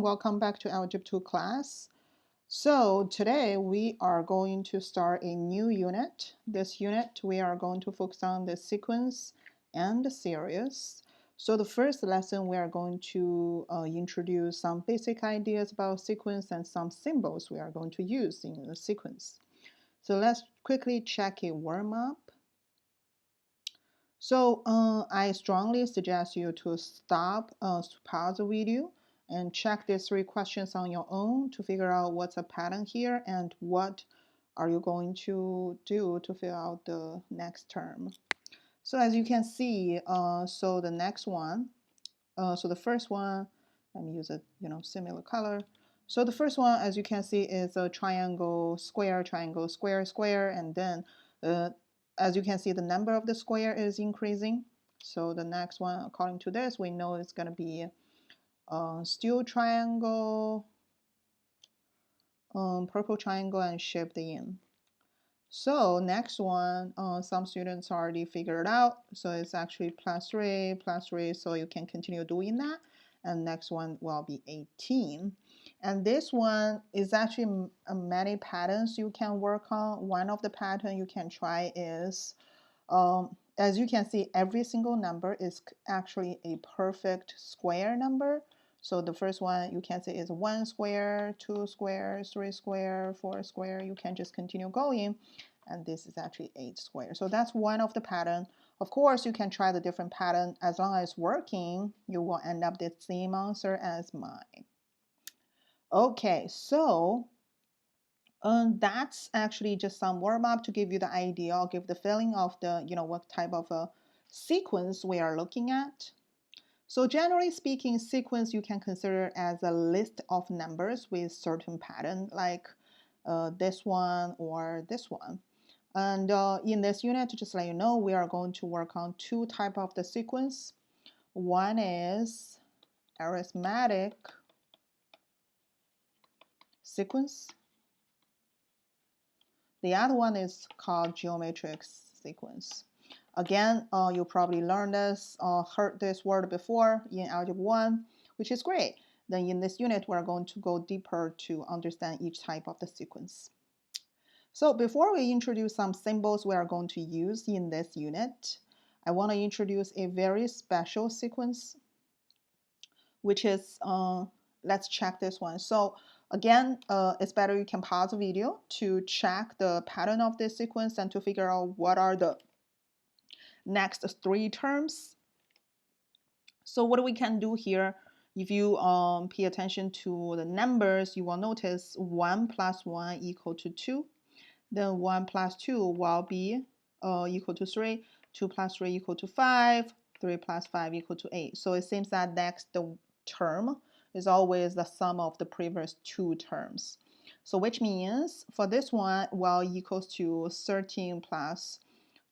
welcome back to Algebra 2 class. So today we are going to start a new unit. This unit we are going to focus on the sequence and the series. So the first lesson we are going to introduce some basic ideas about sequence and some symbols we are going to use in the sequence. So let's quickly check a warm-up. So I strongly suggest you to stop, to pause the video and check these 3 questions on your own to figure out what's a pattern here and what are you going to do to fill out the next term. So as you can see, so the next one, so the first one, let me use a similar color. So the first one, as you can see, is a triangle, square, square, and then as you can see, the number of the square is increasing. So the next one, according to this, we know it's going to be still triangle, purple triangle, and shaped in. So next one, some students already figured out. So it's actually plus 3, so you can continue doing that. And next one will be 18. And this one is actually many patterns you can work on. One of the pattern you can try is, as you can see, every single number is actually a perfect square number. So the first one you can see is 1 square, 2 square, 3 square, 4 square. You can just continue going. And this is actually 8 square. So that's one of the pattern. Of course, you can try the different pattern. As long as it's working, you will end up the same answer as mine. Okay, so that's actually just some warm-up to give you the idea, or give the feeling of the, what type of a sequence we are looking at. So generally speaking, sequence you can consider as a list of numbers with certain pattern, like this one or this one. And in this unit, to just let you know, we are going to work on 2 types of the sequence. One is arithmetic sequence. The other one is called geometric sequence. Again, you probably learned this or heard this word before in Algebra 1, which is great. Then in this unit, we're going to go deeper to understand each type of the sequence. So before we introduce some symbols we are going to use in this unit, I want to introduce a very special sequence, which is, let's check this one. So again, it's better you can pause the video to check the pattern of this sequence and to figure out what are the next 3 terms. So what we can do here, if you pay attention to the numbers, you will notice 1 plus 1 equal to 2. Then 1 plus 2 will be equal to 3. 2 plus 3 equal to 5. 3 plus 5 equal to 8. So it seems that next term is always the sum of the previous 2 terms. So which means for this one, well, equals to 13 plus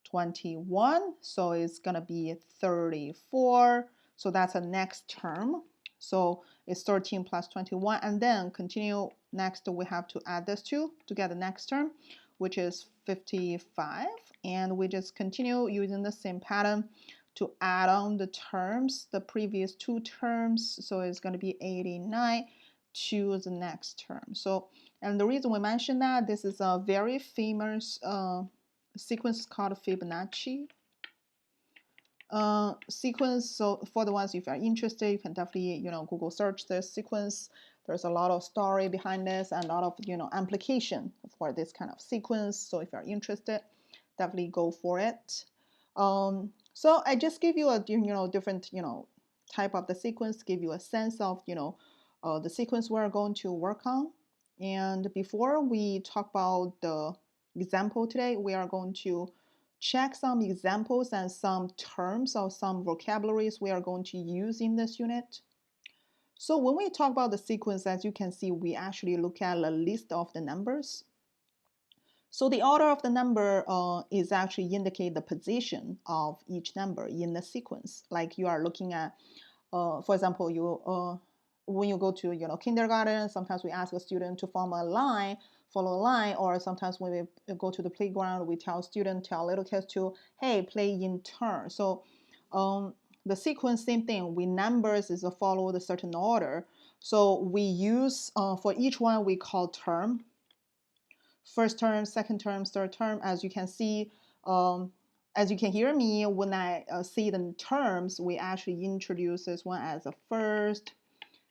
21. So it's going to be 34. So that's the next term. So it's 13 plus 21. And then continue next, we have to add this 2 to get the next term, which is 55, and we just continue using the same pattern to add on the terms, the previous 2 terms. So it's going to be 89 to the next term. So, and the reason we mention that, this is a very famous sequence called Fibonacci sequence. So for the ones if you are interested, you can definitely Google search this sequence. There's a lot of story behind this and a lot of application for this kind of sequence. So if you're interested, definitely go for it. So I just give you a different type of the sequence, give you a sense of the sequence we're going to work on. And before we talk about the example today, we are going to check some examples and some terms or some vocabularies we are going to use in this unit. So when we talk about the sequence, as you can see, we actually look at a list of the numbers. So the order of the number is actually indicate the position of each number in the sequence. Like you are looking at, for example, when you go to kindergarten, sometimes we ask a student to form a line, follow a line, or sometimes when we go to the playground, we tell little kids to, hey, play in turn. So the sequence, same thing, with numbers is follow the certain order. So we use, for each one we call term, first term, second term, third term. As you can see, as you can hear me, when I see the terms, we actually introduce this one as a first,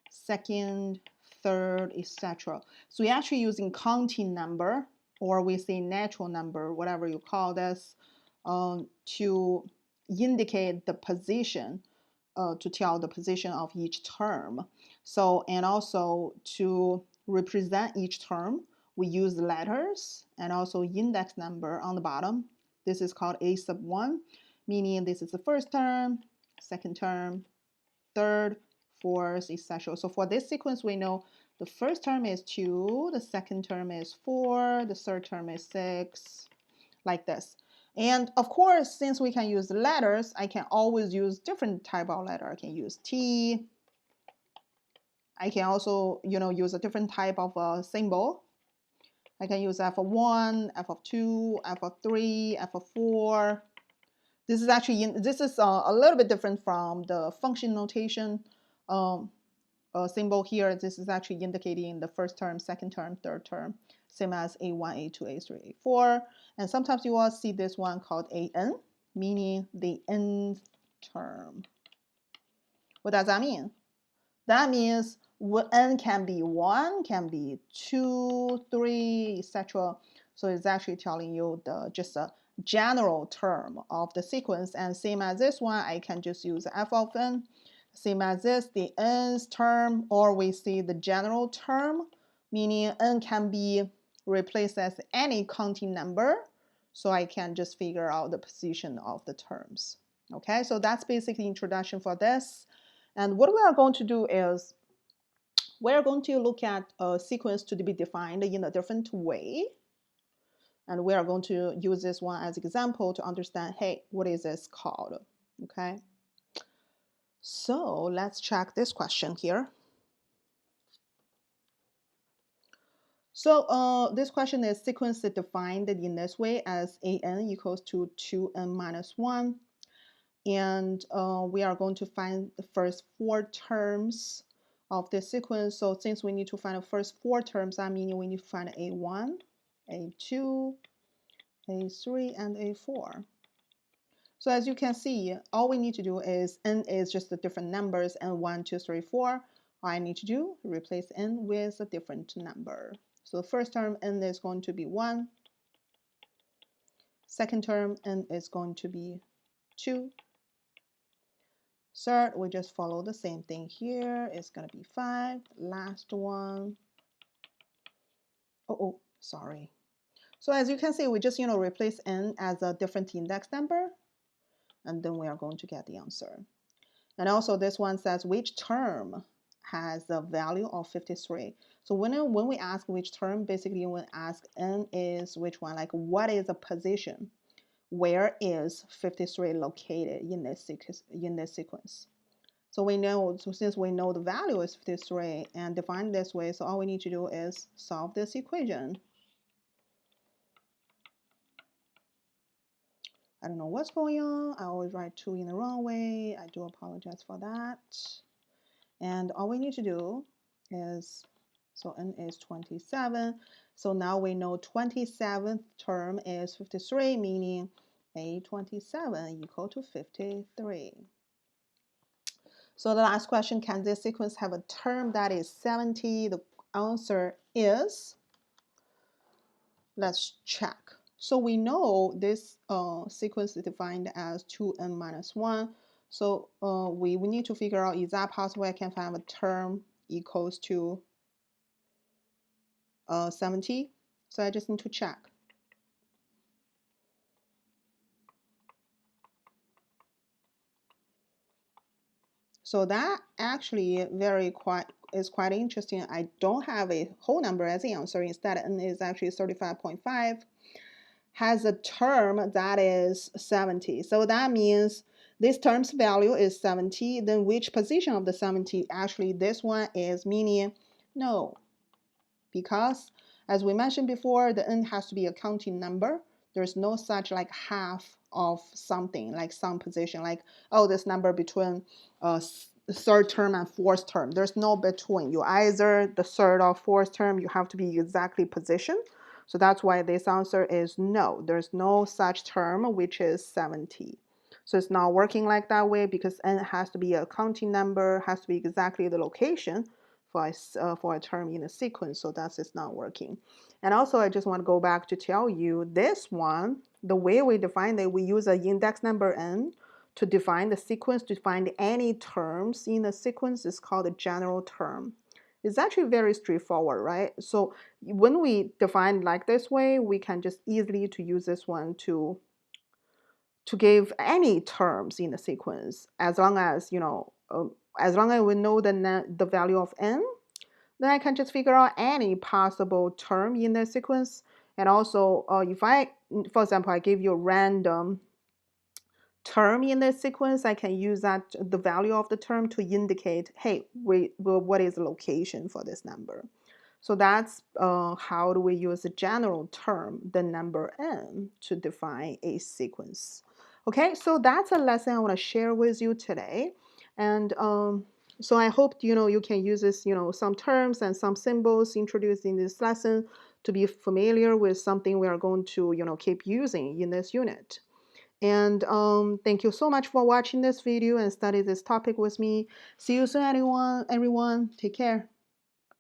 second, third, etc. So we're actually using counting number, or we say natural number, whatever you call this, to indicate the position, to tell the position of each term. So, and also to represent each term, we use letters and also index number on the bottom. This is called A sub 1, meaning this is the first term, second term, third, fourth, etc. So for this sequence, we know the first term is 2, the second term is 4, the third term is 6, like this. And of course, since we can use letters, I can always use different type of letter. I can use T. I can also, use a different type of symbol. I can use F of 1, F of 2, F of 3, F of 4. This is actually, a little bit different from the function notation symbol here. This is actually indicating the first term, second term, third term, same as A1, A2, A3, A4. And sometimes you will see this one called AN, meaning the nth term. What does that mean? That means n can be 1, can be 2, 3, etc. So it's actually telling you just a general term of the sequence. And same as this one, I can just use f of n. Same as this, the nth term, or we see the general term, meaning n can be replaced as any counting number. So I can just figure out the position of the terms. Okay, so that's basically introduction for this. And what we are going to do is we're going to look at a sequence to be defined in a different way. And we are going to use this one as example to understand, hey, what is this called? Okay. So let's check this question here. So this question is sequence defined in this way as an equals to 2n minus 1. And we are going to find the first 4 terms of this sequence. So since we need to find the first 4 terms, that means we need to find A1, A2, A3, and A4. So as you can see, all we need to do is n is just the different numbers, and 1, 2, 3, 4. All I need to do, replace n with a different number. So the first term, n is going to be 1. Second term, n is going to be 2. Third, we just follow the same thing here. It's going to be 5. Last one. Oh, sorry. So as you can see, we just, replace n as a different index number, and then we are going to get the answer. And also this one says which term has the value of 53. So when we ask which term, basically when we ask n is which one, like what is the position? Where is 53 located in this sequence? So we know, since we know the value is 53 and defined this way, so all we need to do is solve this equation. I don't know what's going on. I always write 2 in the wrong way. I do apologize for that. And all we need to do is, so n is 27. So now we know 27th term is 53, meaning A27 equal to 53. So the last question, can this sequence have a term that is 70? The answer is, let's check. So we know this sequence is defined as 2n minus 1. So we need to figure out, is that possible I can find a term equals to 70? So I just need to check. So that actually is quite interesting. I don't have a whole number as the answer. Instead, n is actually 35.5. Has a term that is 70. So that means this term's value is 70. Then which position of the 70? Actually, this one is meaning no. Because as we mentioned before, the n has to be a counting number. There's no such like half of something, like some position, like, oh, this number between third term and fourth term. There's no between. You either the third or fourth term, you have to be exactly positioned. So that's why this answer is no. There's no such term which is 70. So it's not working like that way because n has to be a counting number, has to be exactly the location for a term in a sequence. So that's it's not working. And also, I just want to go back to tell you this one, the way we define it, we use an index number n to define the sequence, to find any terms in the sequence is called a general term. It's actually very straightforward, right? So when we define like this way, we can just easily to use this one to give any terms in the sequence, as long as as long as we know the value of n, then I can just figure out any possible term in the sequence. And also, if for example, I give you a random term in the sequence, I can use the value of the term to indicate, hey, what is the location for this number? So that's how do we use a general term, the number n, to define a sequence. Okay, so that's a lesson I want to share with you today. And so I hope you can use this, some terms and some symbols introduced in this lesson to be familiar with something we are going to keep using in this unit. And thank you so much for watching this video and study this topic with me. See you soon, everyone. Take care.